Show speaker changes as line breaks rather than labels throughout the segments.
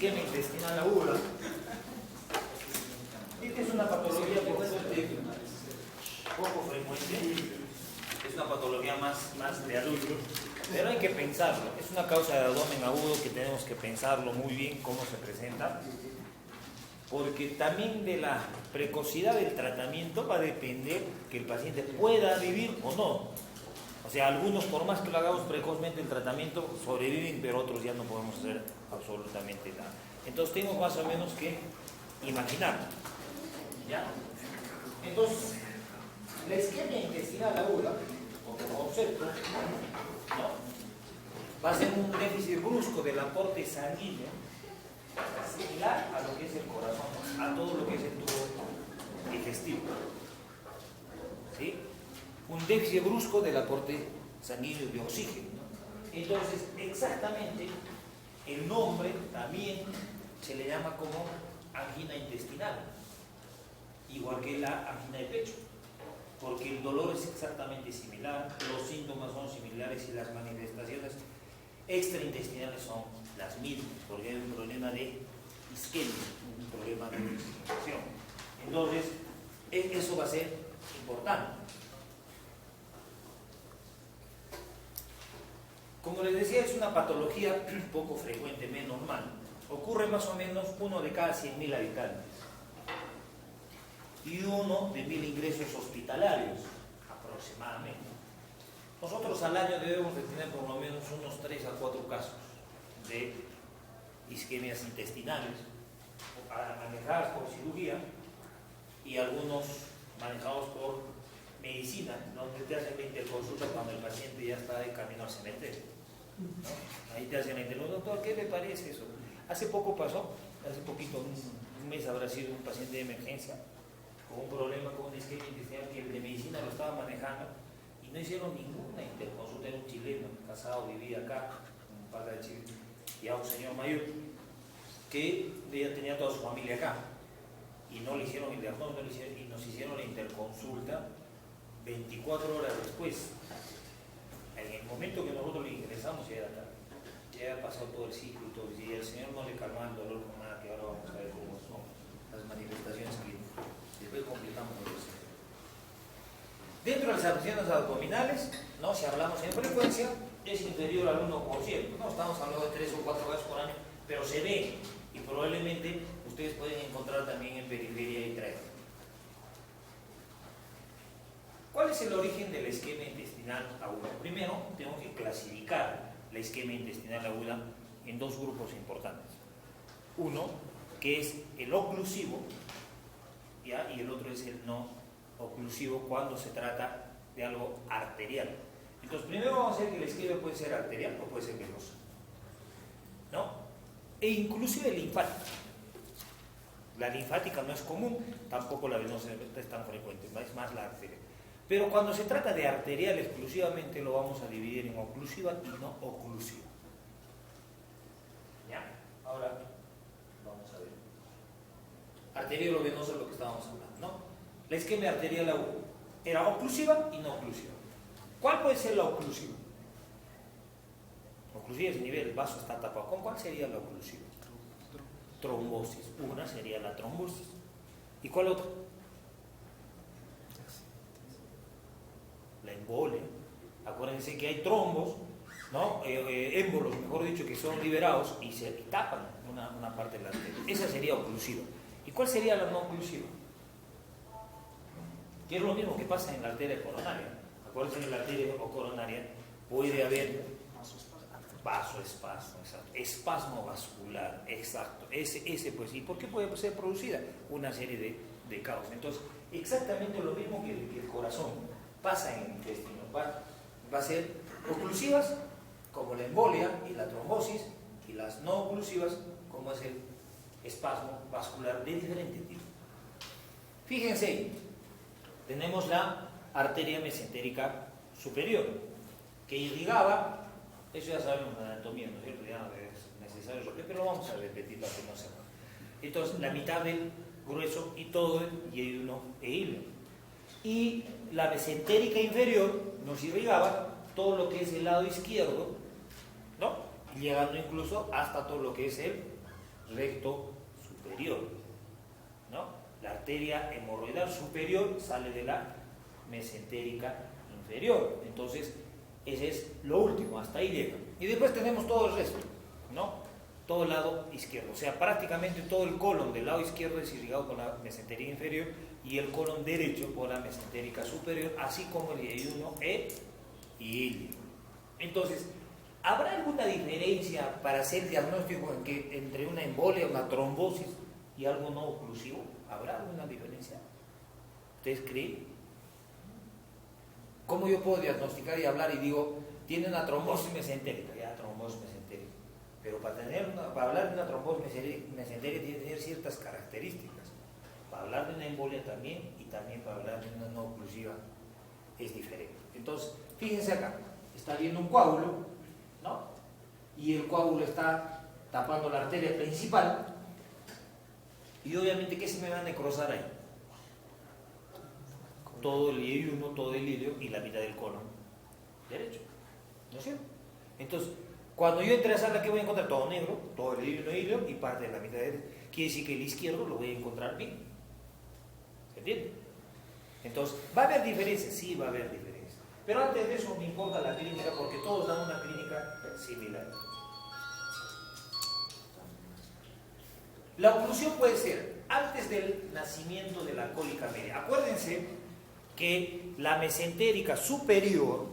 isquemia intestinal aguda. Esta es una patología poco frecuente, es una patología más de adultos, pero hay que pensarlo. Es una causa de abdomen agudo que tenemos que pensarlo muy bien cómo se presenta, porque también de la precocidad del tratamiento va a depender que el paciente pueda vivir o no. O sea, algunos, por más que lo hagamos precozmente el tratamiento, sobreviven, pero otros ya no podemos hacer absolutamente nada. Entonces tenemos más o menos que imaginar. ¿Ya? Entonces, la isquemia intestinal aguda, como concepto, ¿no?, va a ser un déficit brusco del aporte sanguíneo, similar a lo que es el corazón, a todo lo que es el tubo digestivo. ¿Sí? Un déficit brusco del aporte sanguíneo de oxígeno. Entonces, exactamente, el nombre también se le llama como angina intestinal, igual que la angina de pecho, porque el dolor es exactamente similar, los síntomas son similares y las manifestaciones extraintestinales son las mismas, porque hay un problema de isquemia, un problema de infección. Entonces, eso va a ser importante. Como les decía, es una patología poco frecuente, menos mal. Ocurre más o menos 1 de cada 100.000 habitantes y 1 de 1.000 ingresos hospitalarios aproximadamente. Nosotros al año debemos de tener por lo menos unos 3 a 4 casos de isquemias intestinales manejadas por cirugía y algunos manejados por medicina, donde te hacen la interconsulta cuando el paciente ya está de camino al cementerio, ¿no? Ahí te hacen la interconsulta: doctor, ¿qué le parece eso? Hace poco pasó, hace poquito, un mes habrá sido, un paciente de emergencia con un problema con una isquemia intestinal que el de medicina lo estaba manejando y no hicieron ninguna interconsulta. Era un chileno, casado, vivía acá, un padre de Chile, ya un señor mayor, que ya tenía toda su familia acá, y no le hicieron el diagnóstico, y nos hicieron la interconsulta 24 horas después. En el momento que nosotros le ingresamos ya era tarde, ya había pasado todo el ciclo y todo, y el señor no le calmaba el dolor con nada, que ahora vamos a ver cómo son las manifestaciones clínicas. Después completamos el proceso. Dentro de las afecciones abdominales, ¿no?, si hablamos en frecuencia, es inferior al 1%, no estamos hablando de 3 o 4 veces por año, pero se ve, y probablemente ustedes pueden encontrar también en periferia y tráfico. ¿Cuál es el origen de la isquemia intestinal aguda? Primero, tengo que clasificar la isquemia intestinal aguda en 2 grupos importantes. Uno, que es el oclusivo, ¿ya?, y el otro es el no oclusivo, cuando se trata de algo arterial. Entonces, primero vamos a ver que la isquemia puede ser arterial o puede ser venosa, ¿no? E inclusive linfática. La linfática no es común, tampoco la venosa es tan frecuente, es más la arterial. Pero cuando se trata de arterial exclusivamente, lo vamos a dividir en oclusiva y no oclusiva. ¿Ya? Ahora vamos a ver. Arterial o venosa es lo que estábamos hablando, ¿no? La isquemia arterial aguda era oclusiva y no oclusiva. ¿Cuál puede ser la oclusiva? Oclusiva es el nivel, el vaso está tapado. ¿Con cuál sería la oclusiva? Trombosis. Una sería la trombosis. ¿Y cuál otra? La embolia. Acuérdense que hay trombos, ¿no? Émbolos, mejor dicho, que son liberados y tapan una parte de la arteria. Esa sería oclusiva. ¿Y cuál sería la no oclusiva? Que es lo mismo que pasa en la arteria coronaria. Acuérdense que en la arteria coronaria puede haber vasoespasmo, exacto, espasmo vascular, exacto, ese pues. ¿Y por qué puede ser producida? Una serie de causas. Entonces, exactamente lo mismo que el corazón pasa en el intestino. Va a ser oclusivas, como la embolia y la trombosis, y las no oclusivas, como es el espasmo vascular de diferente tipo. Fíjense, tenemos la arteria mesentérica superior, que irrigaba, eso ya sabemos de anatomía, ¿no es cierto? Ya no es necesario repetir, pero vamos a repetir para que no se acuerde. Entonces, la mitad del grueso y todo el yeyuno e hilo. Y la mesentérica inferior nos irrigaba todo lo que es el lado izquierdo, ¿no? Y llegando incluso hasta todo lo que es el recto superior, ¿no? La arteria hemorroidal superior sale de la mesentérica inferior. Entonces, ese es lo último, hasta ahí llega. Y después tenemos todo el resto, ¿no? Todo el lado izquierdo. O sea, prácticamente todo el colon del lado izquierdo es irrigado por la mesentérica inferior y el colon derecho por la mesentérica superior, así como el yeyuno y ilio. Entonces, ¿habrá alguna diferencia para hacer diagnóstico entre una embolia, una trombosis y algo no oclusivo? ¿Habrá alguna diferencia? ¿Ustedes creen? ¿Cómo yo puedo diagnosticar y hablar y digo, tiene una trombosis mesentérica? Ya, trombosis mesentérica. Pero para hablar de una trombosis mesentérica tiene que tener ciertas características. Para hablar de una embolia también, y también para hablar de una no oclusiva es diferente. Entonces, fíjense acá, está viendo un coágulo, ¿no? Y el coágulo está tapando la arteria principal, y obviamente, ¿qué se me va a necrosar ahí? Todo el yeyuno, todo el ilio y la mitad del colon derecho, ¿no es cierto? Entonces, cuando yo entre a la sala, ¿qué voy a encontrar? Todo negro, todo el ilio y parte de la mitad derecha. Quiere decir que el izquierdo lo voy a encontrar bien. ¿Se entiende? Entonces, ¿va a haber diferencias? Sí, va a haber diferencias. Pero antes de eso me importa la clínica, porque todos dan una clínica similar. La oclusión puede ser antes del nacimiento de la cólica media. Acuérdense que la mesentérica superior,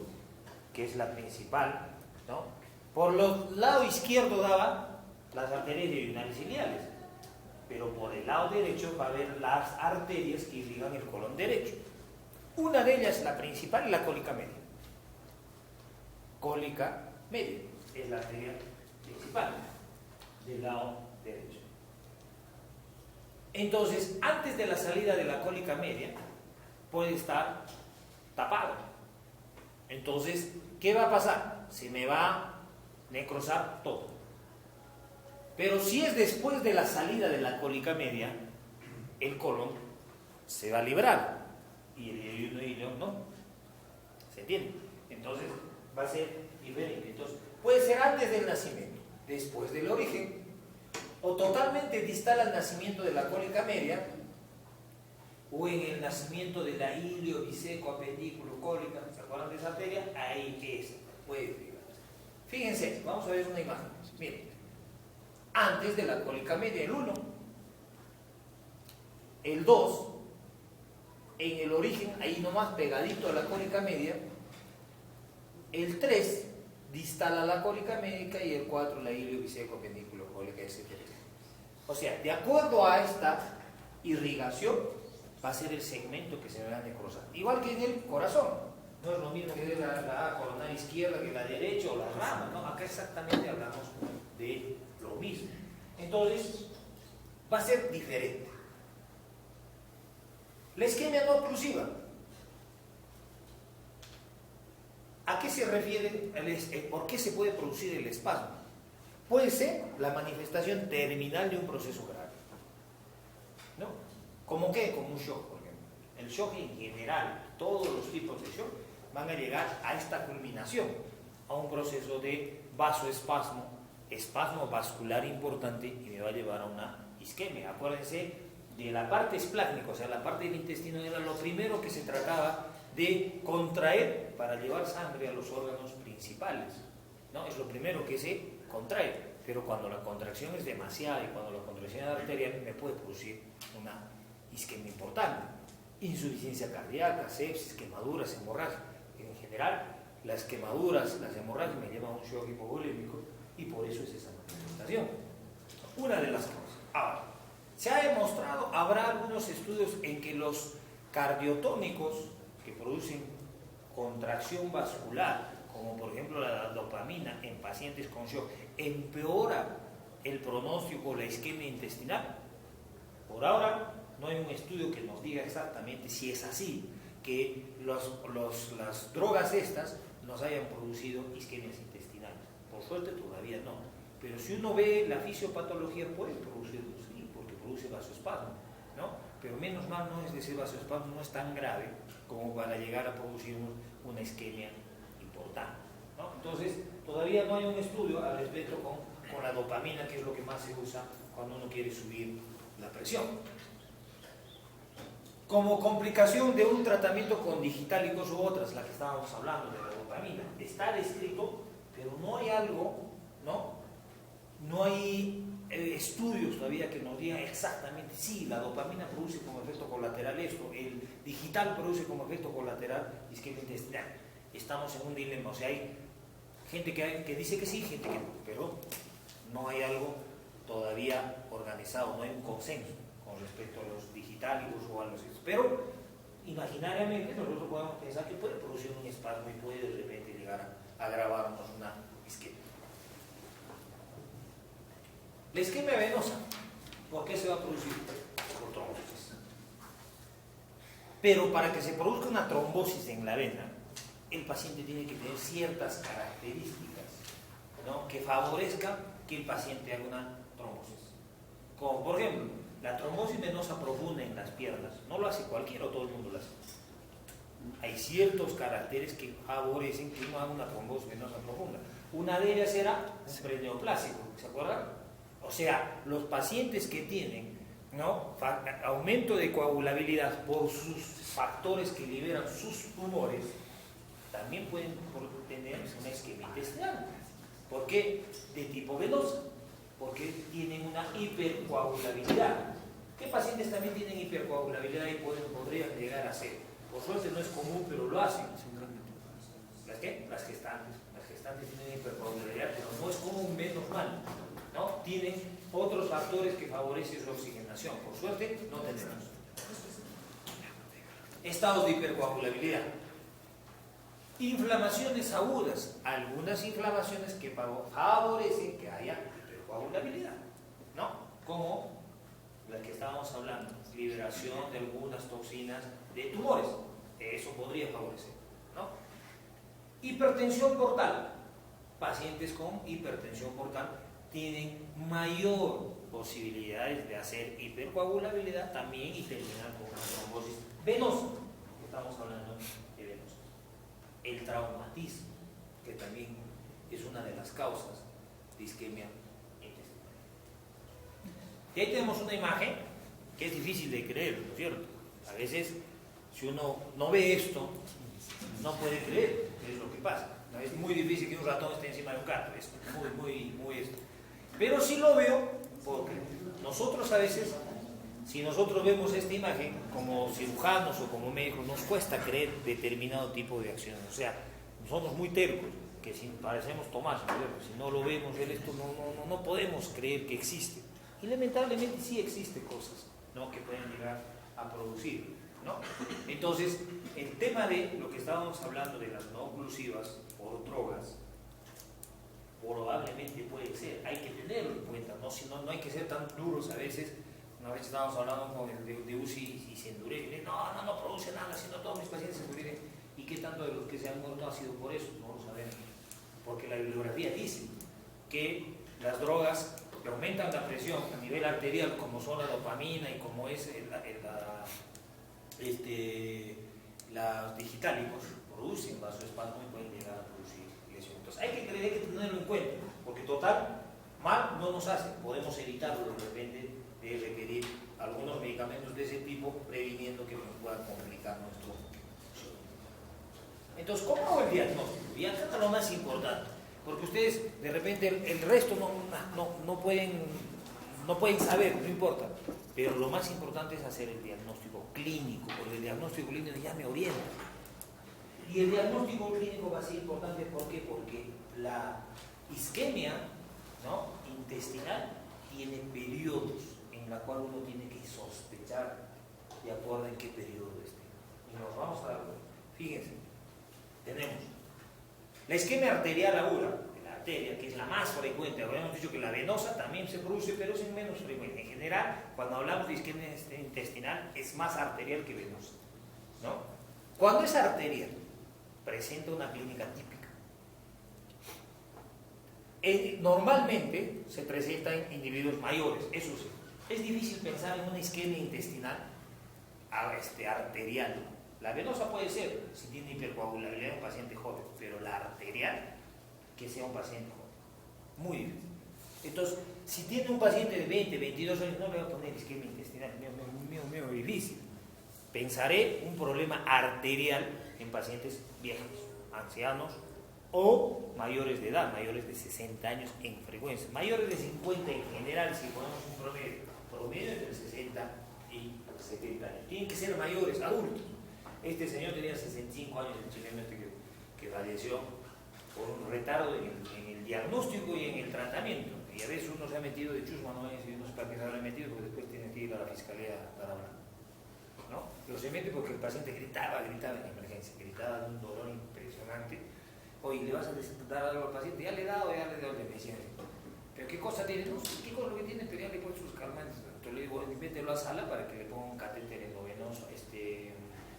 que es la principal, ¿no? Por el lado izquierdo daba las arterias yeyunales iliales, pero por el lado derecho va a haber las arterias que irrigan el colon derecho. Una de ellas, la principal, es la cólica media. Cólica media es la arteria principal del lado derecho. Entonces, antes de la salida de la cólica media, puede estar tapado. Entonces, ¿qué va a pasar? Se me va a necrosar todo. Pero si es después de la salida de la cólica media, el colon se va a librar y el yeyuno y ilio no. ¿Se entiende? Entonces, va a ser diferente. Entonces, puede ser antes del nacimiento, después del origen, o totalmente distal al nacimiento de la cólica media, o en el nacimiento de la ilio, biseco, apendículo, cólica. ¿Se acuerdan de esa arteria? Ahí es, puede fijarse. Fíjense, vamos a ver una imagen. Miren, antes de la cólica media, el 1, el 2, en el origen, ahí nomás pegadito a la cólica media, el 3 distal a la cólica médica y el 4 la ilio, biseco, apendículo, cólica, etc. O sea, de acuerdo a esta irrigación, va a ser el segmento que se va a necrosar. Igual que en el corazón. No es lo mismo que la coronaria izquierda que la derecha o la rama, ¿no? Acá exactamente hablamos de lo mismo. Entonces, va a ser diferente. La isquemia no oclusiva. ¿A qué se refiere? ¿Por qué se puede producir el espasmo? Puede ser la manifestación terminal de un proceso grave, ¿no? ¿Cómo qué? Como un shock, por ejemplo. El shock en general, todos los tipos de shock van a llegar a esta culminación, a un proceso de vasoespasmo, espasmo vascular importante, y me va a llevar a una isquemia. Acuérdense de la parte esplácnica, o sea, la parte del intestino era lo primero que se trataba de contraer para llevar sangre a los órganos principales, ¿no? Es lo primero que se contrae, pero cuando la contracción es demasiada y cuando la contracción es arterial, me puede producir una isquemia importante, insuficiencia cardíaca, sepsis, quemaduras, hemorragia. En general, las quemaduras, las hemorragias me llevan a un shock hipovolémico y por eso es esa manifestación. Una de las causas. Ahora, se ha demostrado, habrá algunos estudios en que los cardiotónicos que producen contracción vascular, como por ejemplo la dopamina en pacientes con shock, empeora el pronóstico, la isquemia intestinal. Por ahora no hay un estudio que nos diga exactamente si es así, que las drogas estas nos hayan producido isquemias intestinales. Por suerte todavía no. Pero si uno ve la fisiopatología, puede producirlo, sí, porque produce vasoespasmo, ¿no? Pero menos mal, no es decir, vasoespasmo no es tan grave como para llegar a producir una isquemia importante, ¿no? Entonces, todavía no hay un estudio al respecto con con la dopamina, que es lo que más se usa cuando uno quiere subir la presión. Como complicación de un tratamiento con digitálicos u otras, la que estábamos hablando de la dopamina, está descrito, pero no hay algo, no hay estudios todavía que nos digan exactamente, sí, la dopamina produce como efecto colateral esto, el digital produce como efecto colateral isquemia intestinal. Estamos en un dilema, o sea, hay gente que dice que sí, gente que no, pero no hay algo todavía organizado, no hay un consenso con respecto a los digitálicos o a los... Pero imaginariamente nosotros podemos pensar que puede producir un espasmo y puede de repente llegar a agravarnos una isquemia. La isquemia venosa, ¿por qué se va a producir? Por trombosis. Pero para que se produzca una trombosis en la vena, el paciente tiene que tener ciertas características, ¿no?, que favorezcan que el paciente haga una trombosis. Como por ejemplo, la trombosis venosa profunda en las piernas, no lo hace cualquiera o todo el mundo lo hace. Hay ciertos caracteres que favorecen que uno haga una trombosis venosa profunda. Una de ellas era un preneoplásico, ¿se acuerdan? O sea, los pacientes que tienen, ¿no?, aumento de coagulabilidad por sus factores que liberan sus tumores, también pueden tener una isquemia intestinal. ¿Por qué? De tipo venosa, porque tienen una hipercoagulabilidad. ¿Qué pacientes también tienen hipercoagulabilidad y podrían llegar a ser? Por suerte no es común, pero lo hacen. ¿Las qué? Las gestantes. Las gestantes tienen hipercoagulabilidad, pero no es común, menos mal, ¿no? Tienen otros factores que favorecen su oxigenación. Por suerte no tenemos. Estados de hipercoagulabilidad. Inflamaciones agudas. Algunas inflamaciones que favorecen que haya hipercoagulabilidad, ¿no? Como la que estábamos hablando, liberación de algunas toxinas de tumores. Eso podría favorecer, ¿no? Hipertensión portal. Pacientes con hipertensión portal tienen mayor posibilidades de hacer hipercoagulabilidad también y terminar con una trombosis venosa. Estamos hablando de venosa. El traumatismo, que también es una de las causas de isquemia intestinal. Y ahí tenemos una imagen que es difícil de creer, ¿no es cierto? A veces, si uno no ve esto, no puede creer qué es lo que pasa. Es muy difícil que un ratón esté encima de un gato, es muy esto. Pero sí lo veo porque nosotros a veces, si nosotros vemos esta imagen como cirujanos o como médicos, nos cuesta creer determinado tipo de acciones. O sea, somos muy tercos, que si parecemos Tomás, ¿no? Si no lo vemos, esto no podemos creer que existe. Y lamentablemente sí existen cosas, ¿no?, que pueden llegar a producir, ¿no? Entonces, el tema de lo que estábamos hablando de las no oclusivas por drogas, probablemente puede ser, hay que tenerlo en cuenta, no hay que ser tan duros a veces. Una vez estábamos hablando con el de UCI y se endurece, no produce nada, sino todos mis pacientes se endurecen. ¿Y qué tanto de los que se han muerto ha sido por eso? No lo sabemos, porque la bibliografía dice que las drogas que aumentan la presión a nivel arterial, como son la dopamina y como es los digitálicos, producen vasoespasmo y pueden llegar a producir lesión. Entonces hay que tenerlo en cuenta, porque total, mal no nos hace, podemos evitarlo de repente de requerir algunos medicamentos de ese tipo, previniendo que nos puedan complicar nuestro. Entonces, ¿cómo hago el diagnóstico? Y acá está lo más importante, porque ustedes de repente el resto no pueden saber, no importa, pero lo más importante es hacer el diagnóstico clínico, porque el diagnóstico clínico ya me orienta. Y el diagnóstico clínico va a ser importante, ¿por qué? Porque la isquemia, ¿no?, intestinal tiene periodos en la cual uno tiene que sospechar de acuerdo en qué periodo esté. Y nos vamos a dar cuenta. Fíjense, tenemos la isquemia arterial aguda, la arteria, que es la más frecuente. Habíamos dicho que la venosa también se produce, pero es menos frecuente. En general, cuando hablamos de isquemia intestinal, es más arterial que venosa, ¿no? Cuando es arterial, presenta una clínica típica. Normalmente se presenta en individuos mayores, eso sí. Es difícil pensar en una isquemia intestinal arterial. La venosa puede ser, si tiene hipercoagulabilidad, un paciente joven, pero la arterial, que sea un paciente joven. Muy difícil. Entonces, si tiene un paciente de 20, 22 años, no le voy a poner isquemia intestinal, mío, difícil. Pensaré un problema arterial en pacientes viejos, ancianos o mayores de edad, mayores de 60 años en frecuencia. Mayores de 50 en general, si ponemos un promedio entre 60 y 70 años. Tienen que ser mayores, adultos. Este señor tenía 65 años, el chileno que falleció por un retardo en el diagnóstico y en el tratamiento. Y a veces uno se ha metido de chusma, no es, no sé para qué se habrá metido, porque después tiene que ir a la fiscalía a dar hablar. ¿No? Pero se mete porque el paciente gritaba en emergencia, gritaba de un dolor impresionante. Oye, ¿le vas a dar algo al paciente? Ya le he dado, le decía. ¿Pero qué cosa tiene? No sé, ¿qué cosa lo que tiene? Pero ya le he puesto sus calmantes. Entonces le digo, mételo a sala para que le ponga un catéter endovenoso,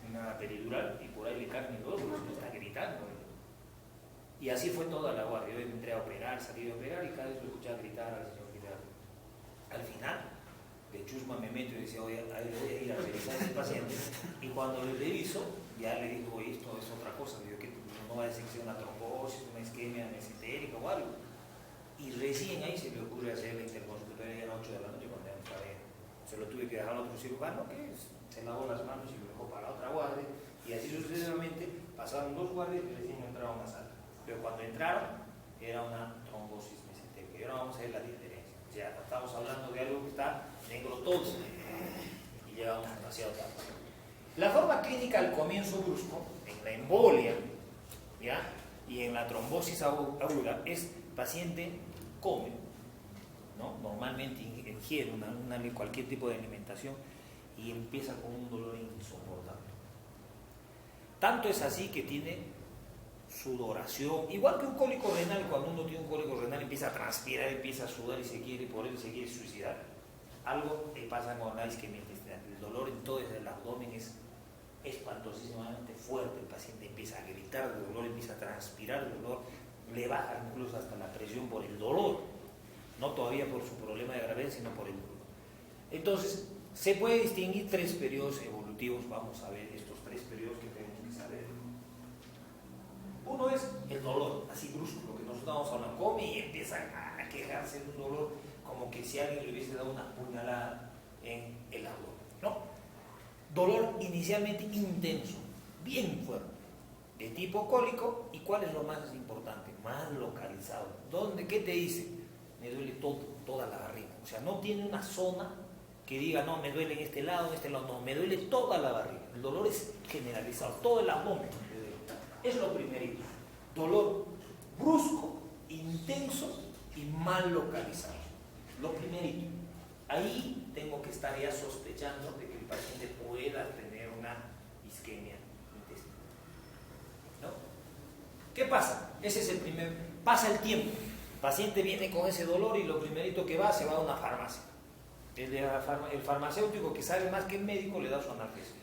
una peridural, y por ahí le cargue el dolor, porque no está gritando. Y así fue toda la guardia. Yo entré a operar, salí a operar y cada vez lo escuchaba gritar al señor gritar. Al final, de chusma me meto y decía, oye, ahí voy a ir a revisar a ese paciente. Y cuando le reviso, ya le digo, oye, esto es otra cosa. Digo, que no va a decir que sea una trombosis, una isquemia mesentérica o algo. Y recién ahí se me ocurre hacer la interconsulta, era 8 de la noche cuando entré. Se lo tuve que dejar a otro cirujano que se lavó las manos y lo dejó para otra guardia. Y así sucesivamente pasaron 2 guardias y recién entraron a una sala. Pero cuando entraron era una trombosis mesentérica. Y ahora vamos a ver la diferencia. O sea, estamos hablando de algo que está negro todo y llevamos demasiado tiempo. La forma clínica al comienzo brusco, en la embolia, ¿ya? Y en la trombosis aguda, es paciente come, ¿no? Normalmente ingiere cualquier tipo de alimentación y empieza con un dolor insoportable. Tanto es así que tiene sudoración, igual que un cólico renal. Cuando uno tiene un cólico renal empieza a transpirar, empieza a sudar y por él se quiere suicidar. Algo le pasa con la isquemia intestinal. El dolor en todo el abdomen es espantosísimamente fuerte. El paciente empieza a gritar de dolor, empieza a transpirar de dolor, le baja incluso hasta la presión por el dolor, no todavía por su problema de gravedad, sino por el dolor. Entonces, se puede distinguir 3 periodos evolutivos. Vamos a ver estos 3 periodos que tenemos que saber. Uno es el dolor, así brusco, lo que nosotros estamos hablando, come y empieza a quejarse de un dolor como que si alguien le hubiese dado una puñalada en el abdomen, ¿no? Dolor inicialmente intenso, bien fuerte, de tipo cólico. ¿Y cuál es lo más importante? Más localizado. ¿Dónde? ¿Qué te dice? Me duele toda la barriga. O sea, no tiene una zona que diga, no, me duele en este lado, no, me duele toda la barriga. El dolor es generalizado, todo el abdomen. Es lo primerito. Dolor brusco, intenso y mal localizado. Lo primerito. Ahí tengo que estar ya sospechando de que el paciente pueda tener una isquemia intestinal, ¿no? ¿Qué pasa? Ese es el primer. Pasa el tiempo. El paciente viene con ese dolor y lo primerito que se va a una farmacia. El farmacéutico, que sabe más que el médico, le da su analgésico,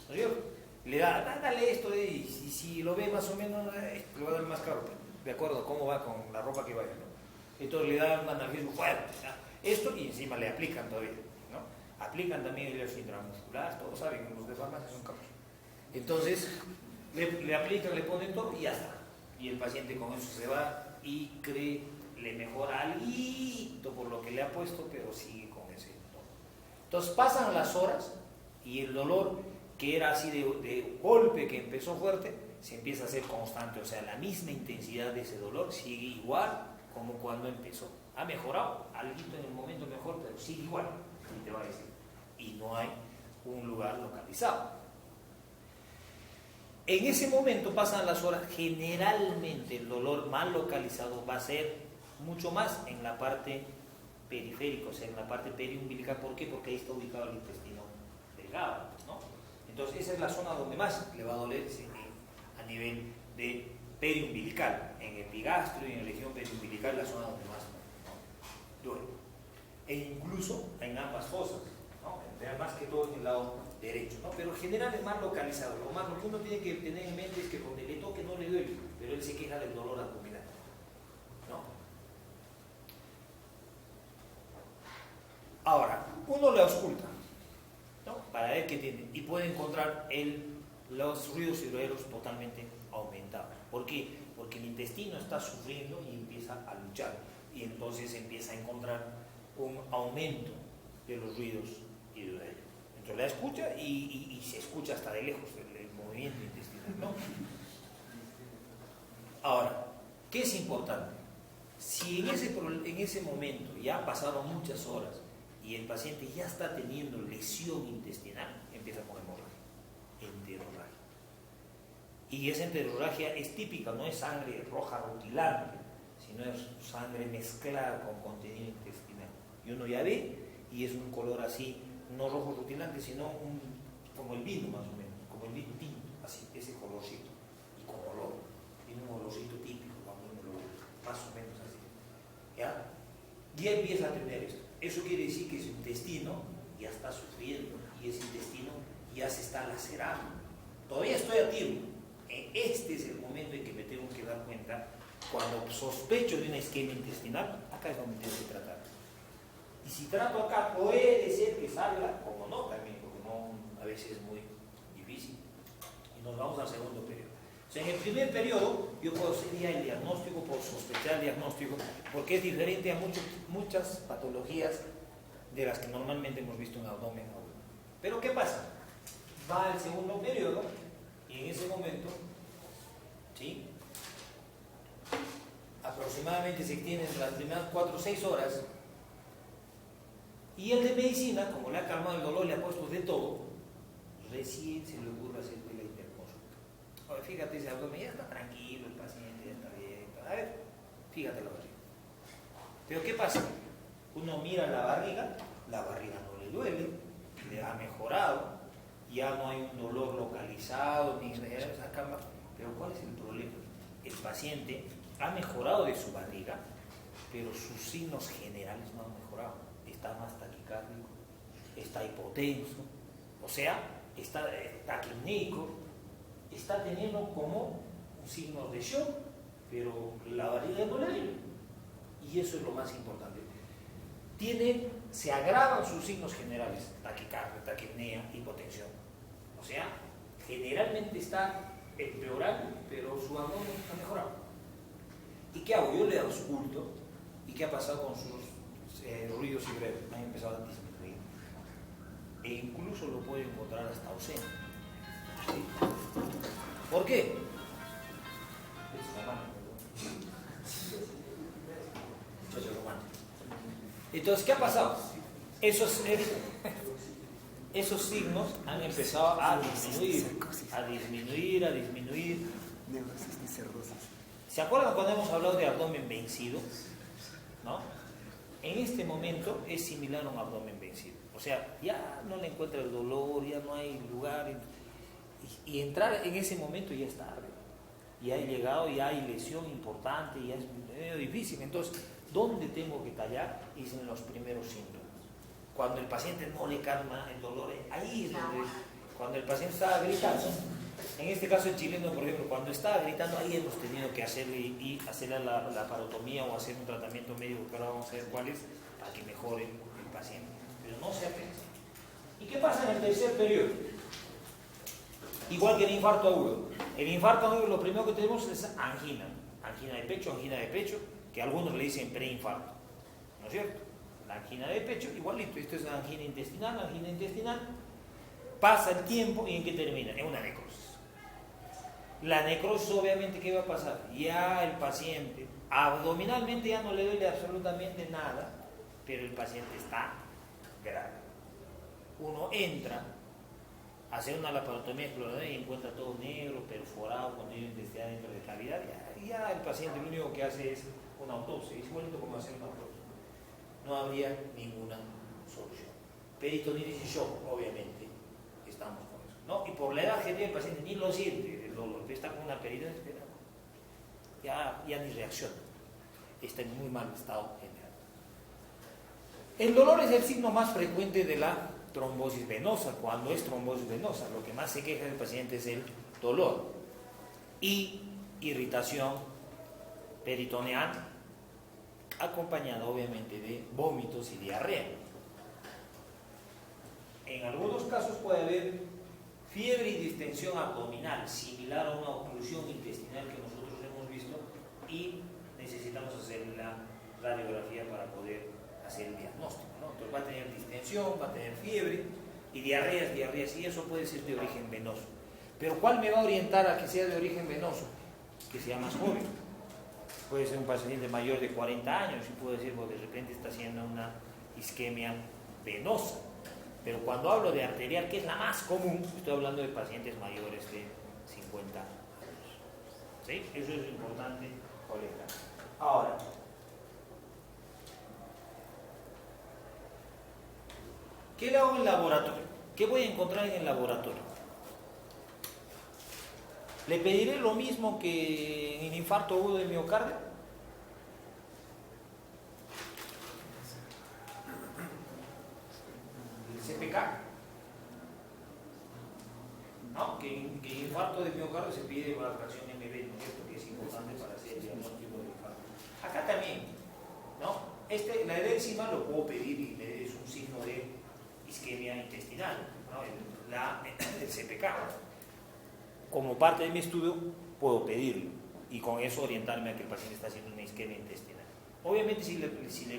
¿no es cierto? Le da, dale esto, y si lo ve más o menos, le va a dar más caro, de acuerdo a cómo va con la ropa que vaya, ¿no? Entonces le da un analgésico fuerte, ¿no? Esto, y encima le aplican todavía, ¿no? Aplican también el síndrome muscular, todos saben que los de farmacia son cabros. Entonces, le aplican, le ponen todo y ya está. Y el paciente con eso se va y cree, le mejora algo por lo que le ha puesto, pero sigue con ese dolor. Entonces pasan las horas y el dolor, que era así de golpe, que empezó fuerte, se empieza a hacer constante. O sea, la misma intensidad de ese dolor sigue igual como cuando empezó. Ha mejorado, algo en el momento mejor, pero sigue igual, y te va a decir. Y no hay un lugar localizado. En ese momento pasan las horas, generalmente el dolor mal localizado va a ser mucho más en la parte periférica, o sea, en la parte periumbilical. ¿Por qué? Porque ahí está ubicado el intestino delgado, ¿no? Entonces esa es la zona donde más le va a doler a nivel de periumbilical. En epigastrio y en la región periumbilical, la zona donde más, ¿no?, duele. E incluso en ambas fosas, ¿no? Más que todo en el lado derecho, ¿no? Pero en general es más localizado. Lo que uno tiene que tener en mente es que donde le toque no le duele, pero él se queja del dolor abdominal, ¿no? Ahora, uno le ausculta, ¿no?, para ver qué tiene, y puede encontrar los ruidos hidroeros totalmente aumentados. ¿Por qué? Porque el intestino está sufriendo y empieza a luchar. y entonces empieza a encontrar un aumento de los ruidos y de ello. Entonces la escucha y se escucha hasta de lejos el movimiento intestinal, ¿no? Ahora, ¿qué es importante? Si en ese momento ya pasaron muchas horas y el paciente ya está teniendo lesión intestinal, empieza con hemorragia, enterorragia. Y esa enterorragia es típica, no es sangre roja rutilante, sino es sangre mezclada con contenido intestinal. Y uno ya ve, y es un color así, no rojo rutilante, sino como el vino más o menos, como el vino tinto, así, ese colorcito, y con olor, tiene un olorcito típico, cuando uno lo ve, más o menos así. ¿Ya? Ya empieza a tener esto. Eso quiere decir que su intestino ya está sufriendo, y ese intestino ya se está lacerando. Todavía estoy a tiempo. Este es el momento en que me tengo que dar cuenta. Cuando sospecho de una isquemia intestinal, acá es donde tengo que tratar. Y si trato acá, puede ser que salga, como no también, porque no, a veces es muy difícil. Y nos vamos al segundo periodo. O sea, en el primer periodo, yo puedo hacer ya el diagnóstico, puedo sospechar el diagnóstico, porque es diferente a muchas patologías de las que normalmente hemos visto en abdomen agudo. Pero ¿qué pasa? Va al segundo periodo, y en ese momento, ¿sí?, aproximadamente se extienden las primeras 4 o 6 horas, y el de medicina, como le ha calmado el dolor, le ha puesto de todo, recién se le ocurre hacer la interconsulta. Oye, fíjate, ese abdomen ya está tranquilo, el paciente ya está bien. A ver, fíjate la barriga. Pero ¿qué pasa? Uno mira la barriga no le duele, le ha mejorado, ya no hay un dolor localizado, ni acá. Pero ¿cuál es el problema? El paciente ha mejorado de su barriga, pero sus signos generales no han mejorado. Está más taquicárdico, está hipotenso, o sea, está taquipnéico, está teniendo como un signo de shock, pero la barriga no le duele. Y eso es lo más importante. Se agravan sus signos generales, taquicardia, taquipnea, hipotensión. O sea, generalmente está empeorando, pero su abdomen ha mejorado. ¿Y qué hago? Yo le ausculto. ¿Y qué ha pasado con sus ruidos y breves? Han empezado a disminuir. E incluso lo puedo encontrar hasta ausente. ¿Sí? ¿Por qué? Entonces, ¿qué ha pasado? Esos signos han empezado a disminuir. ¿Se acuerdan cuando hemos hablado de abdomen vencido? ¿No? En este momento es similar a un abdomen vencido. O sea, ya no le encuentra el dolor, ya no hay lugar. Y entrar en ese momento ya es tarde. Ya he llegado, ya hay lesión importante, ya es medio difícil. Entonces, ¿dónde tengo que tallar? Es en los primeros síntomas. Cuando el paciente no le calma el dolor, ahí es donde, cuando el paciente está gritando, en este caso el chileno, por ejemplo, cuando está gritando, ahí hemos tenido que hacerle la laparotomía o hacer un tratamiento médico, que ahora vamos a ver cuál es, para que mejore el paciente. Pero no se apensa. ¿Y qué pasa en el tercer periodo? Igual que el infarto agudo. El infarto agudo, lo primero que tenemos es angina de pecho, que algunos le dicen preinfarto, ¿no es cierto? La angina de pecho, igualito, esto es angina intestinal, pasa el tiempo y ¿en qué termina? En una necrosis. La necrosis, obviamente, ¿qué va a pasar? Ya el paciente, abdominalmente ya no le duele absolutamente nada, pero el paciente está grave. Uno entra a hacer una laparotomía exploradora y encuentra todo negro, perforado, contenido intestinal dentro de cavidad, ya el paciente lo único que hace es una autopsia, es igualito como hacer una autopsia. No habría ninguna solución. Peritonitis y shock, obviamente, estamos con eso, ¿no? Y por la edad que tiene el paciente ni lo siente el dolor, está con una peritonitis, ya ni reacciona, está en muy mal estado general. El dolor es el signo más frecuente de la trombosis venosa. Cuando es trombosis venosa, lo que más se queja del paciente es el dolor y irritación peritoneal, acompañado obviamente de vómitos y diarrea. En algunos casos puede haber fiebre y distensión abdominal, similar a una oclusión intestinal que nosotros hemos visto, y necesitamos hacer la radiografía para poder hacer el diagnóstico, ¿no? Entonces va a tener distensión, va a tener fiebre y diarreas, y eso puede ser de origen venoso. Pero ¿cuál me va a orientar a que sea de origen venoso? Que sea más joven. Puede ser un paciente mayor de 40 años y puede decir, pues de repente está haciendo una isquemia venosa. Pero cuando hablo de arterial, que es la más común, estoy hablando de pacientes mayores de 50 años. ¿Sí? Eso es importante, colega. Ahora, ¿qué le hago en el laboratorio? ¿Qué voy a encontrar en el laboratorio? ¿Le pediré lo mismo que en infarto agudo de miocardio? ¿El CPK? ¿No? Que en infarto de miocardio se pide la fracción MB, ¿no es cierto? Que es importante para hacer el diagnóstico de infarto. Acá también, ¿no? La edéxima lo puedo pedir y es un signo de isquemia intestinal, ¿no? El CPK. Como parte de mi estudio puedo pedirlo y con eso orientarme a que el paciente está haciendo una isquemia intestinal. Obviamente si le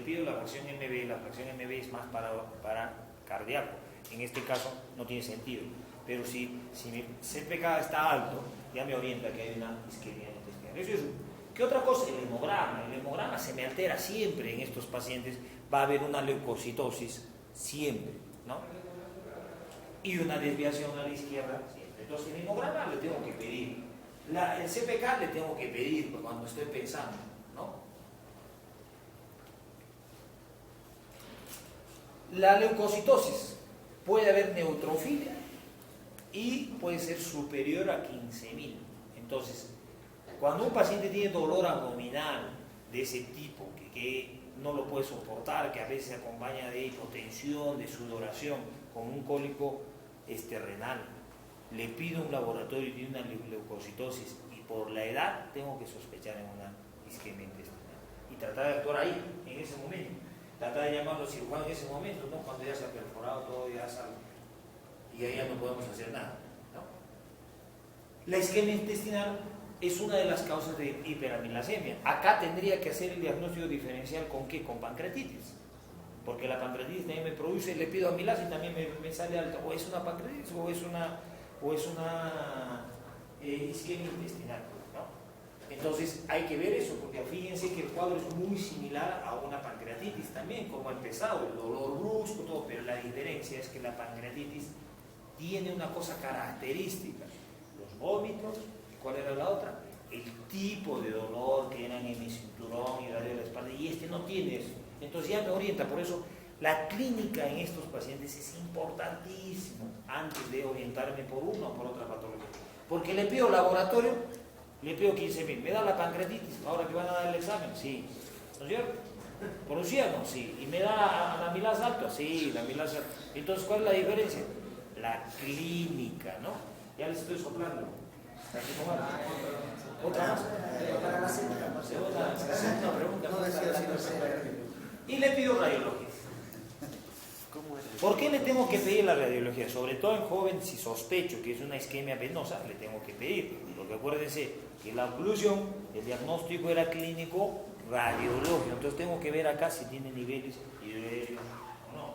pido la fracción MB es más para cardíaco. En este caso no tiene sentido. Pero si mi CPK está alto, ya me orienta que hay una isquemia intestinal. Eso es uno. ¿Qué otra cosa? El hemograma. El hemograma se me altera siempre en estos pacientes. Va a haber una leucocitosis siempre, ¿no? Y una desviación a la izquierda siempre. Entonces el hemograma le tengo que pedir. El CPK le tengo que pedir cuando estoy pensando, ¿no? La leucocitosis. Puede haber neutrofilia y puede ser superior a 15.000. Entonces, cuando un paciente tiene dolor abdominal de ese tipo, que no lo puede soportar, que a veces se acompaña de hipotensión, de sudoración, con un cólico renal, le pido un laboratorio y tiene una leucocitosis, y por la edad tengo que sospechar en una isquemia intestinal. Y tratar de actuar ahí, en ese momento. Tratar de llamar a los cirujanos en ese momento, ¿no? Cuando ya se ha perforado todo, ya sale. Y ahí ya no podemos hacer nada, ¿no? La isquemia intestinal es una de las causas de hiperamilasemia. Acá tendría que hacer el diagnóstico diferencial ¿con qué? Con pancreatitis. Porque la pancreatitis también me produce, le pido amilasa y también me sale alta. O es una pancreatitis o es una isquemia intestinal, ¿no? Entonces hay que ver eso, porque fíjense que el cuadro es muy similar a una pancreatitis también, como ha empezado, el dolor brusco, todo, pero la diferencia es que la pancreatitis tiene una cosa característica, los vómitos. ¿Cuál era la otra? El tipo de dolor que eran en mi cinturón y radio de la espalda, y no tiene eso. Entonces ya me orienta. Por eso la clínica en estos pacientes es importantísimo antes de orientarme por una o por otra patología. Porque le pido laboratorio, le pido 15.000, ¿me da la pancreatitis ahora que van a dar el examen? Sí. ¿No es cierto? ¿Prusiano? Sí. ¿Y me da la amilasa alta? Sí, la amilasa alta. Entonces, ¿cuál es la diferencia? La clínica, ¿no? Ya les estoy soplando. ¿Otra más? Segunda pregunta. Y le pido radiología. ¿Por qué le tengo que pedir la radiología? Sobre todo en jóvenes, si sospecho que es una isquemia venosa, le tengo que pedir. Porque acuérdense que la oclusión, el diagnóstico era clínico radiológico. Entonces tengo que ver acá si tiene niveles hidrohelios o no.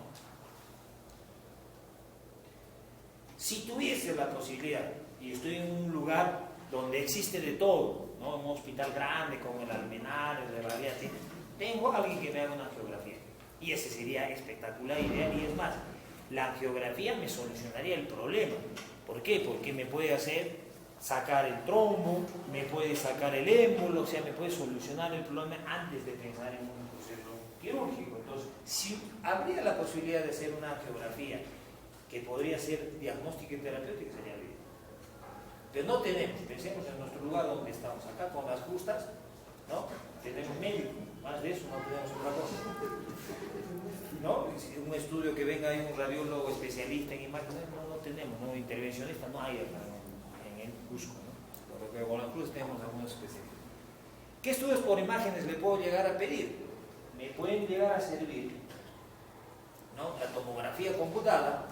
Si tuviese la posibilidad, y estoy en un lugar donde existe de todo, ¿no? Un hospital grande con el almenar, el de radiación, tengo a alguien que me haga una angiografía. Y ese sería espectacular, ideal, y es más, la angiografía me solucionaría el problema. ¿Por qué? Porque me puede hacer sacar el trombo, me puede sacar el émbolo, o sea, me puede solucionar el problema antes de pensar en un proceso quirúrgico. Entonces, si habría la posibilidad de hacer una angiografía que podría ser diagnóstica y terapéutica, sería bien. Pero no tenemos, pensemos en nuestro lugar donde estamos, acá con las justas, ¿no? Tenemos médico, más de eso no tenemos otra cosa. ¿No? Un estudio que venga de un radiólogo especialista en imágenes, no tenemos, ¿no? Intervencionista no hay acá en el Cusco, ¿no? Porque con la Cruz tenemos algunos especialistas. ¿Qué estudios por imágenes le puedo llegar a pedir? Me pueden llegar a servir, ¿no? La tomografía computada,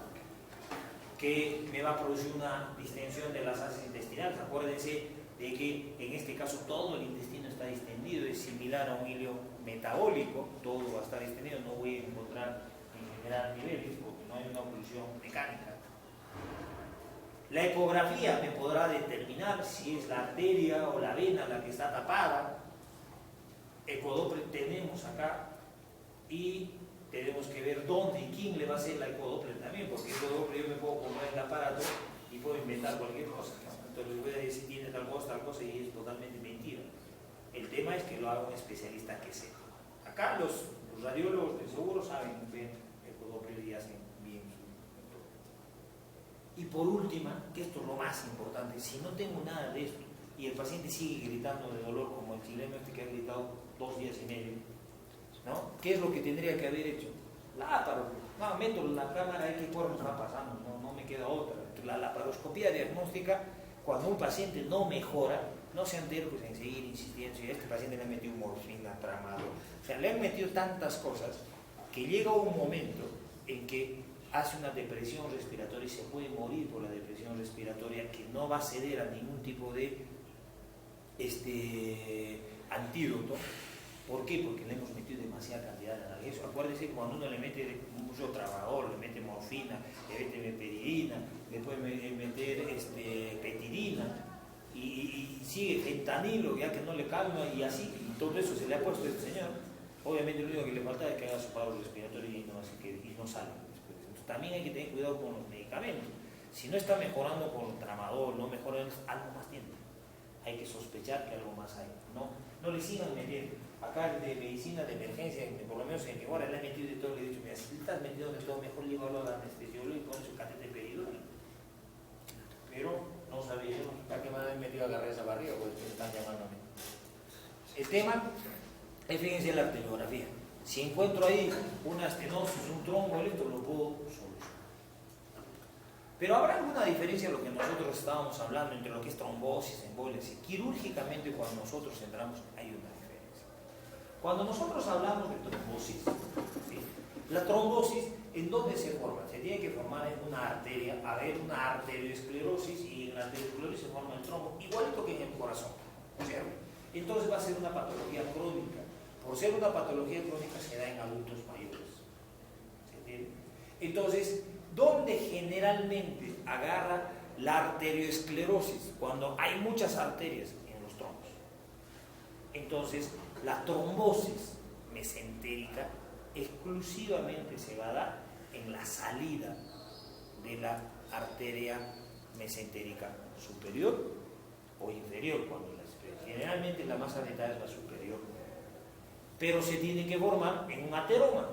que me va a producir una distensión de las haces intestinales. Acuérdense de que en este caso todo el intestino está distendido, es similar a un hilo metabólico, todo va a estar extendido, no voy a encontrar en general niveles porque no hay una oclusión mecánica. La ecografía me podrá determinar si es la arteria o la vena la que está tapada. Ecodoppler tenemos acá y tenemos que ver dónde y quién le va a hacer la ecodoppler también, porque ecodoppler yo me puedo comprar el aparato y puedo inventar cualquier cosa, ¿no? Entonces les voy a decir tiene tal cosa y es totalmente mentira. El tema es que lo haga un especialista que sepa. Acá los radiólogos de seguro saben ver ecodoppler y hacen bien su método. Y por última, que esto es lo más importante, si no tengo nada de esto y el paciente sigue gritando de dolor como el chileno este que ha gritado 2 días y medio, ¿no? ¿Qué es lo que tendría que haber hecho? Láparo. No, meto la cámara y qué cuerno está pasando, no me queda otra. La laparoscopía diagnóstica, cuando un paciente no mejora, no sean tercos en seguir insistiendo, si a este paciente le han metido morfina, tramadol, o sea, le han metido tantas cosas que llega un momento en que hace una depresión respiratoria y se puede morir por la depresión respiratoria, que no va a ceder a ningún tipo de antídoto. ¿Por qué? Porque le hemos metido demasiada cantidad de analgésicos. Acuérdense que cuando uno le mete mucho tramadol, le mete morfina, le mete meperidina, le puede meter petidina y sigue fentanilo, ya que no le calma, y así, y todo eso se le ha puesto a este señor. Obviamente lo único que le falta es que haga su paro respiratorio y no salga. Entonces, también hay que tener cuidado con los medicamentos. Si no está mejorando con tramadol, no mejora, algo más tiene. Hay que sospechar que algo más hay. No le sigan metiendo. Acá de medicina de emergencia, por lo menos en mi hora, le he metido de todo, le he dicho, mira, si estás metido de todo, mejor llevarlo al anestesiólogo y pone su catéter peridural. Pero no sabíamos, ¿para qué me han metido a agarrar esa barriga? Pues me están llamando a mí. El tema es, fíjense, la arteriografía. Si encuentro ahí una estenosis, un trombo, esto lo puedo solucionar. Pero habrá alguna diferencia en lo que nosotros estábamos hablando entre lo que es trombosis, embolia. Quirúrgicamente, cuando nosotros entramos, hay una diferencia. Cuando nosotros hablamos de trombosis, ¿sí? La trombosis, ¿en dónde se forma? Se tiene que formar en una arteria, una arterioesclerosis, y en la arterioesclerosis se forma el trombo, igualito que en el corazón, ¿cierto? Entonces va a ser una patología crónica. Por ser una patología crónica se da en adultos mayores. ¿Se entiende? Entonces, ¿dónde generalmente agarra la arterioesclerosis? Cuando hay muchas arterias en los trombos. Entonces, la trombosis mesentérica exclusivamente se va a dar en la salida de la arteria mesentérica superior o inferior, generalmente la más adecuada es la superior, pero se tiene que formar en un ateroma.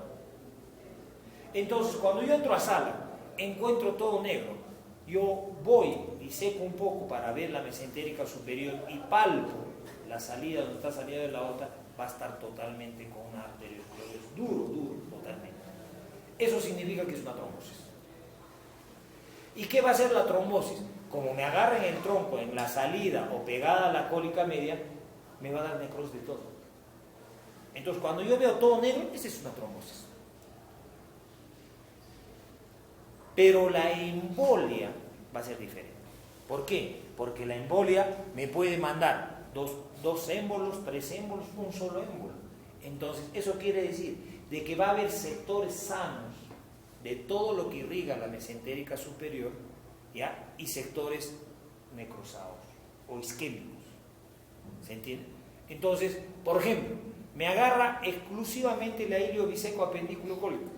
Entonces, cuando yo entro a sala, encuentro todo negro, yo voy y seco un poco para ver la mesentérica superior y palpo la salida, donde está salida de la aorta, va a estar totalmente con una arteriosclerosis, duro, totalmente. Eso significa que es una trombosis. ¿Y qué va a hacer la trombosis? Como me agarra en el tronco, en la salida o pegada a la cólica media, me va a dar necrosis de todo. Entonces, cuando yo veo todo negro, esa es una trombosis. Pero la embolia va a ser diferente. ¿Por qué? Porque la embolia me puede mandar dos émbolos, 3 émbolos, un solo émbolo. Entonces, eso quiere decir de que va a haber sectores sanos de todo lo que irriga la mesentérica superior, ¿ya? Y sectores necrosados o isquémicos. ¿Se entiende? Entonces, por ejemplo, me agarra exclusivamente el ilio biseco apendículo cólico.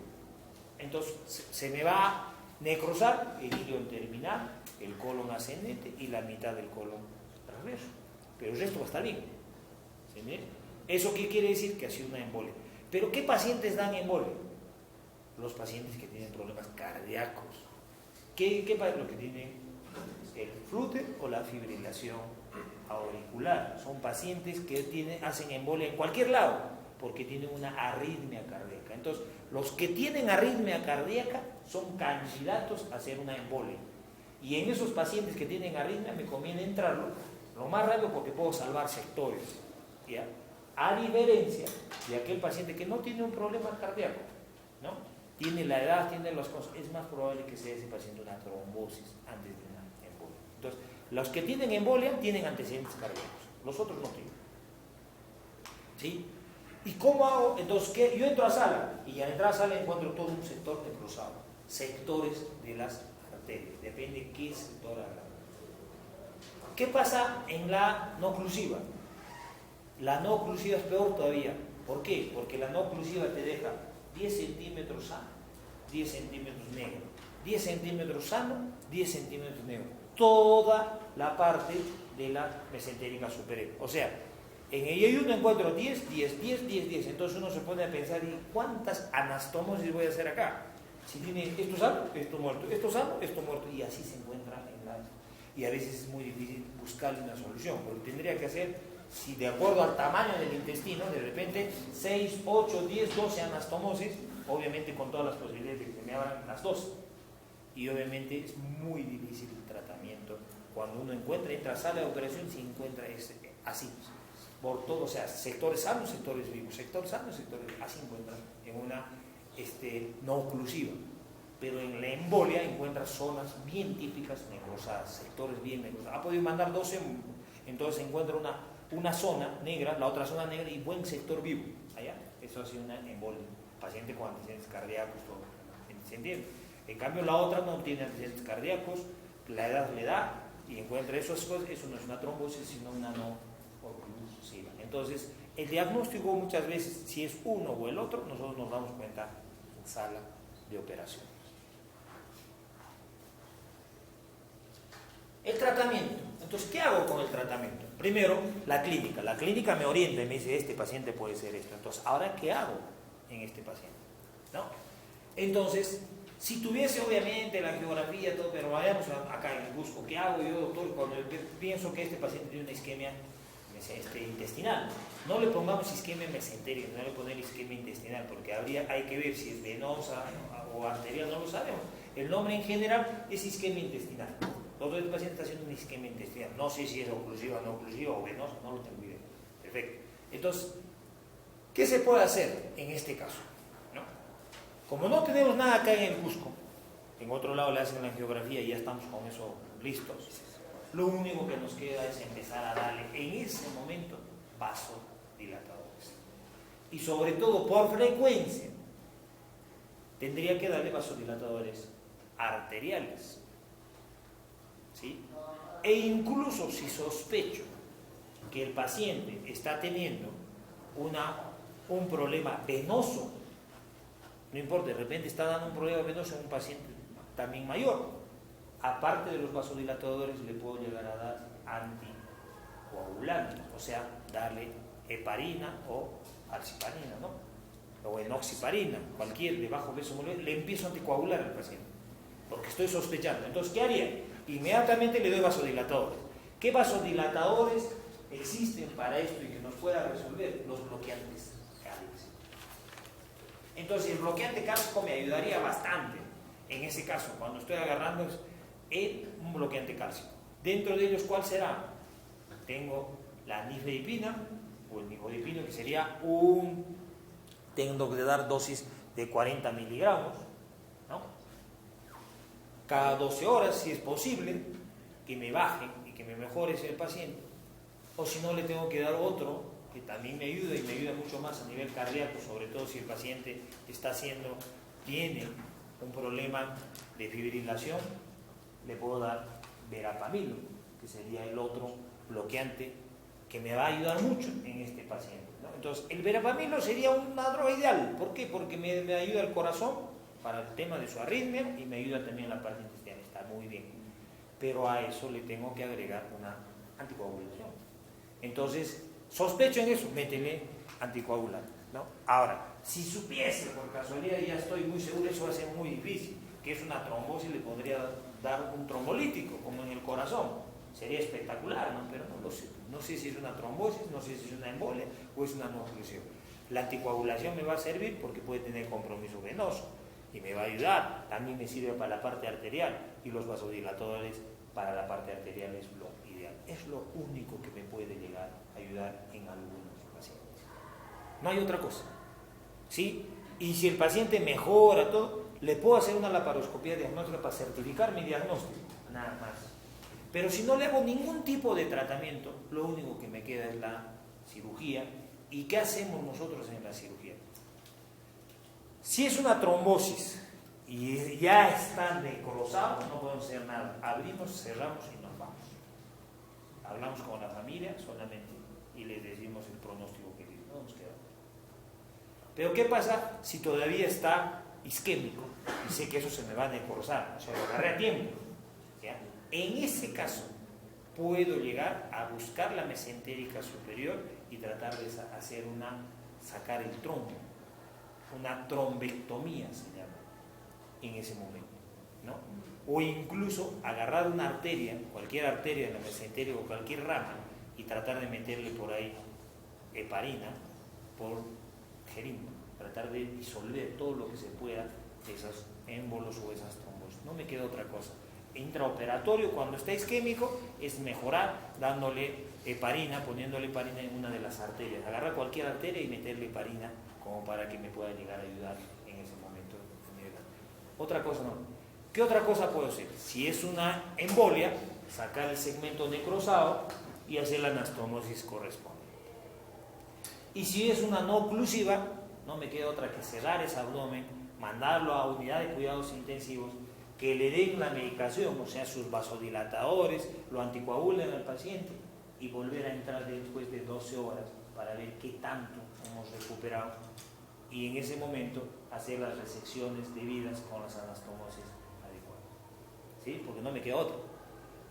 Entonces, se me va a necrosar el ilio terminal, el colon ascendente y la mitad del colon transverso. Pero el resto va a estar bien. ¿Se entiende? ¿Eso qué quiere decir? Que ha sido una embolia. ¿Pero qué pacientes dan embolia? Los pacientes que tienen problemas cardíacos. ¿Qué es lo que tienen? El flúter o la fibrilación auricular. Son pacientes que hacen embolia en cualquier lado porque tienen una arritmia cardíaca. Entonces, los que tienen arritmia cardíaca son candidatos a hacer una embolia. Y en esos pacientes que tienen arritmia me conviene entrarlo lo más rápido porque puedo salvar sectores, ¿ya? A diferencia de aquel paciente que no tiene un problema cardíaco, ¿no? Tiene la edad, tiene las cosas, es más probable que sea ese paciente una trombosis antes de una embolia. Entonces, los que tienen embolia tienen antecedentes cardíacos, los otros no tienen. ¿Sí? ¿Y cómo hago? Entonces, ¿qué? Yo entro a sala y al entrar a sala encuentro todo un sector necrosado. Sectores de las arterias. Depende qué sector haga. ¿Qué pasa en la no oclusiva? La no oclusiva es peor todavía. ¿Por qué? Porque la no oclusiva te deja 10 centímetros sano, 10 centímetros negro. 10 centímetros sano, 10 centímetros negro. Toda la parte de la mesentérica superior. O sea, en el I1 encuentro 10, 10, 10, 10, 10. Entonces uno se pone a pensar, ¿y cuántas anastomosis voy a hacer acá? Si tiene esto sano, esto muerto, esto sano, esto muerto. Y así se encuentra en la... Y a veces es muy difícil buscarle una solución, porque tendría que hacer, si de acuerdo al tamaño del intestino, de repente 6, 8, 10, 12 anastomosis, obviamente con todas las posibilidades de que se me abran las dos. Y obviamente es muy difícil el tratamiento. Cuando uno entra a sala de operación, se encuentra así, por todo, o sea, sectores sanos, sectores vivos, sectores sanos, sectores, así encuentran en una no oclusiva. Pero en la embolia encuentra zonas bien típicas necrosadas, sectores bien necrosados. Ha podido mandar 12, entonces encuentra una zona negra, la otra zona negra y buen sector vivo. Allá, eso ha sido una embolia. Paciente con antecedentes cardíacos, todo. ¿Se entiende? En cambio, la otra no tiene antecedentes cardíacos, la edad le da y encuentra esas cosas. Eso no es una trombosis, sino una no oclusiva. Entonces, el diagnóstico muchas veces, si es uno o el otro, nosotros nos damos cuenta en sala de operación. El tratamiento. Entonces, ¿qué hago con el tratamiento? Primero, la clínica. La clínica me orienta y me dice, este paciente puede ser esto. Entonces, ¿ahora qué hago en este paciente? ¿No? Entonces, si tuviese obviamente la geografía, todo, pero vayamos acá en el Cusco, ¿qué hago yo, doctor, cuando pienso que este paciente tiene una isquemia intestinal? No le pongamos isquemia mesentérica, no le ponemos isquemia intestinal, porque hay que ver si es venosa o arterial, no lo sabemos. El nombre en general es isquemia intestinal. Doctor, este paciente está haciendo una isquemia intestinal. No sé si es oclusiva, no oclusiva o venosa, no lo tengo idea. Perfecto. Entonces, ¿qué se puede hacer en este caso? ¿No? Como no tenemos nada acá en el Cusco, en otro lado le hacen la angiografía y ya estamos con eso listos, lo único que nos queda es empezar a darle en ese momento vasodilatadores. Y sobre todo, por frecuencia, tendría que darle vasodilatadores arteriales. ¿Sí? E incluso si sospecho que el paciente está teniendo un problema venoso, no importa, de repente está dando un problema venoso en un paciente también mayor, aparte de los vasodilatadores le puedo llegar a dar anticoagulantes, o sea, darle heparina o alciparina, ¿no? O enoxiparina, cualquier de bajo peso molecular, le empiezo a anticoagular al paciente, porque estoy sospechando. Entonces, ¿qué haría? Inmediatamente le doy vasodilatadores. ¿Qué vasodilatadores existen para esto y que nos pueda resolver? Los bloqueantes cálcicos. Entonces, el bloqueante cálcico me ayudaría bastante. En ese caso, cuando estoy agarrando un bloqueante cálcico. Dentro de ellos, ¿cuál será? Tengo la nifedipina o el nifedipino, que sería tengo que dar dosis de 40 miligramos, ¿no? Cada 12 horas, si es posible, que me baje y que me mejore ese paciente. O si no, le tengo que dar otro que también me ayuda y me ayuda mucho más a nivel cardíaco, sobre todo si el paciente tiene un problema de fibrilación, le puedo dar verapamilo, que sería el otro bloqueante que me va a ayudar mucho en este paciente, ¿no? Entonces, el verapamilo sería una droga ideal. ¿Por qué? Porque me ayuda el corazón para el tema de su arritmia y me ayuda también la parte intestinal, está muy bien. Pero a eso le tengo que agregar una anticoagulación. Entonces, sospecho en eso, métele anticoagulante, ¿no? Ahora, si supiese, por casualidad, ya estoy muy seguro, eso va a ser muy difícil, que es una trombosis, le podría dar un trombolítico, como en el corazón. Sería espectacular, ¿no? Pero no lo sé. No sé si es una trombosis, no sé si es una embolia o es una no oclusión. La anticoagulación me va a servir porque puede tener compromiso venoso y me va a ayudar. También me sirve para la parte arterial y los vasodilatadores para la parte arterial es lo ideal. Es lo único que me puede llegar a ayudar en algunos pacientes. No hay otra cosa. ¿Sí? Y si el paciente mejora todo, le puedo hacer una laparoscopía diagnóstica para certificar mi diagnóstico. Nada más. Pero si no le hago ningún tipo de tratamiento, lo único que me queda es la cirugía ¿Y qué hacemos nosotros en la cirugía? Si es una trombosis y ya está necrosado, no podemos hacer nada. Abrimos, cerramos y nos vamos. Hablamos con la familia solamente y les decimos el pronóstico que tiene. No nos queda. Pero ¿qué pasa si todavía está isquémico y sé que eso se me va a necrosar? O sea, lo agarré a tiempo. ¿Ya? En ese caso, puedo llegar a buscar la mesentérica superior y tratar de sacar el trombo. Una trombectomía se llama en ese momento, ¿no? O incluso agarrar una arteria, cualquier arteria de la mesentérica o cualquier rama, y tratar de meterle por ahí heparina por jeringa, tratar de disolver todo lo que se pueda de esos émbolos o esas trombosis. No me queda otra cosa. Intraoperatorio, cuando está isquémico, es mejorar dándole heparina, poniéndole heparina en una de las arterias. Agarrar cualquier arteria y meterle heparina como para que me pueda llegar a ayudar en ese momento. Otra cosa no. ¿Qué otra cosa puedo hacer? Si es una embolia, sacar el segmento necrosado y hacer la anastomosis correspondiente. Y si es una no oclusiva, no me queda otra que cerrar ese abdomen, mandarlo a unidad de cuidados intensivos, que le den la medicación, o sea, sus vasodilatadores, lo anticoagulen al paciente y volver a entrar después de 12 horas para ver qué tanto hemos recuperado y en ese momento hacer las resecciones debidas con las anastomosis adecuadas. ¿Sí? Porque no me queda otra.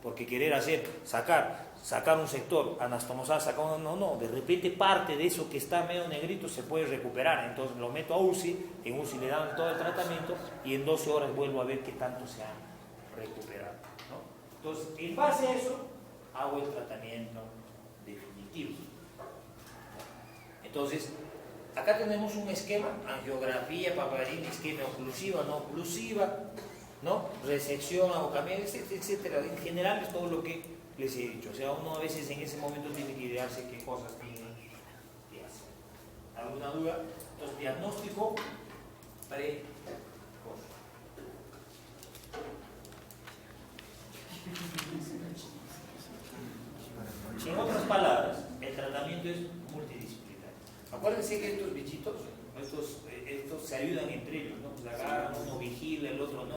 Porque querer sacar un sector, anastomosar, no, de repente parte de eso que está medio negrito se puede recuperar, entonces lo meto a UCI, en UCI le dan todo el tratamiento y en 12 horas vuelvo a ver qué tanto se ha recuperado, ¿no? Entonces, en base a eso, hago el tratamiento definitivo. Entonces, acá tenemos un esquema, angiografía, paparina, isquemia oclusiva, no oclusiva, ¿no? Resección, abocamiento, etcétera. En general es todo lo que les he dicho. O sea, uno a veces en ese momento tiene que idearse qué cosas tiene que hacer. ¿Alguna duda? Entonces, diagnóstico precoz. En otras palabras, el tratamiento es multidisciplinario. Acuérdense que estos bichitos, estos se ayudan entre ellos, ¿no? Pues agarran, uno vigila, el otro no.